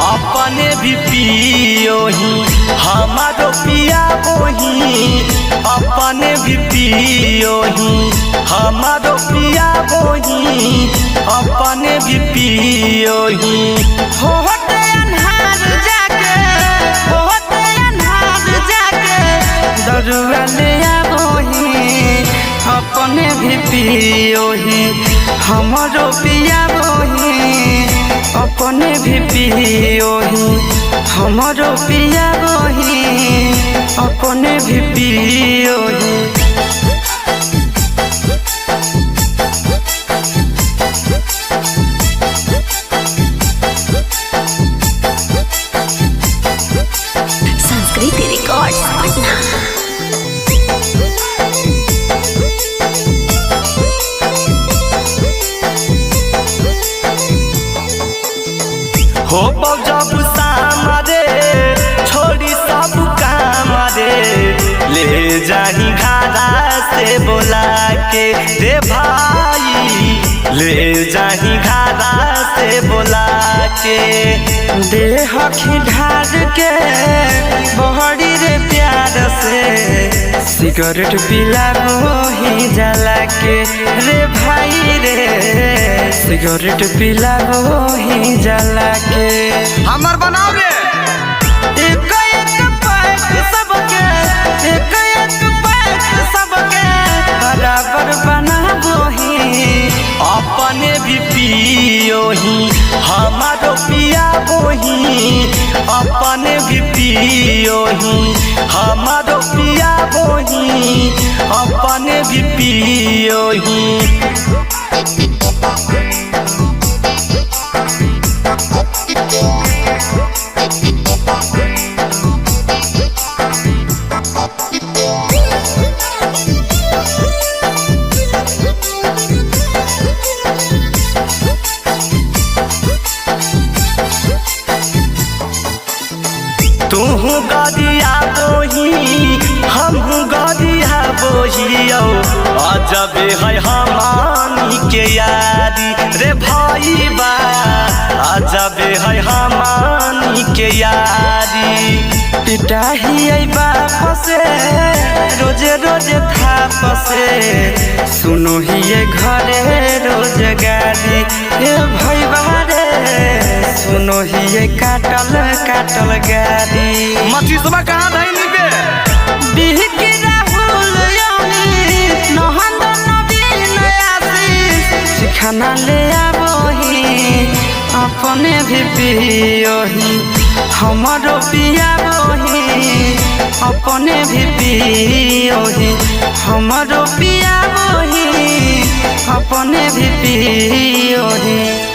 अपने भी पियो ही हमारो पिया बोही, अपने भी पियो ही हमारो पिया बोही, अपने भी पियो ही। होते अन्हार जाके, होते अन्हार जाके दरुआ ले बोही, अपने भी पियो ही हमारो पिया बोही, अपने भी पियो ही हमारो पिया बोही, अपने भी पियो ही। संस्कृति रिकॉर्ड्स पटना। हो जब शाम रे छोड़ी सब काम रे, ले जाही घारा से बोला के रे भाई, ले जाही घारा से बोला के। देह खिढार के बहरी रे प्यार से, सिगरेट पिला बोही जला के रे भाई रे, सिगरेट पिला बोही जला के। हमर बनाओ रे एक एक पैक सबके, एक एक पैक सबके बराबर बना बोही, अपने भी पियो ही हमारो पिया बोही, अपने भी पियो ही हमारो पिया बोही, अपने भी पियो ही। तू गदिया बोही हम गदिया बोहियो, अजब है हमानी के यारी रे भाई बा, अजब है हमानी के यारी। पिटाही बाप से रोजे रोजे थाप से, सुनो ही ये घरे रोजगारी ये भाई बारे, सुनो ही ये काटल काटल गाड़ी। मछली सुबह कहाँ धैनी पे बिहकी राहुल यानी नहंद नवीन आशीष, सिखाना ले आबोही अपने भी पियो ही हमारो पिया बोही, अपने भी पियो ही हमारो पिया बोही, अपने भी पियो ही।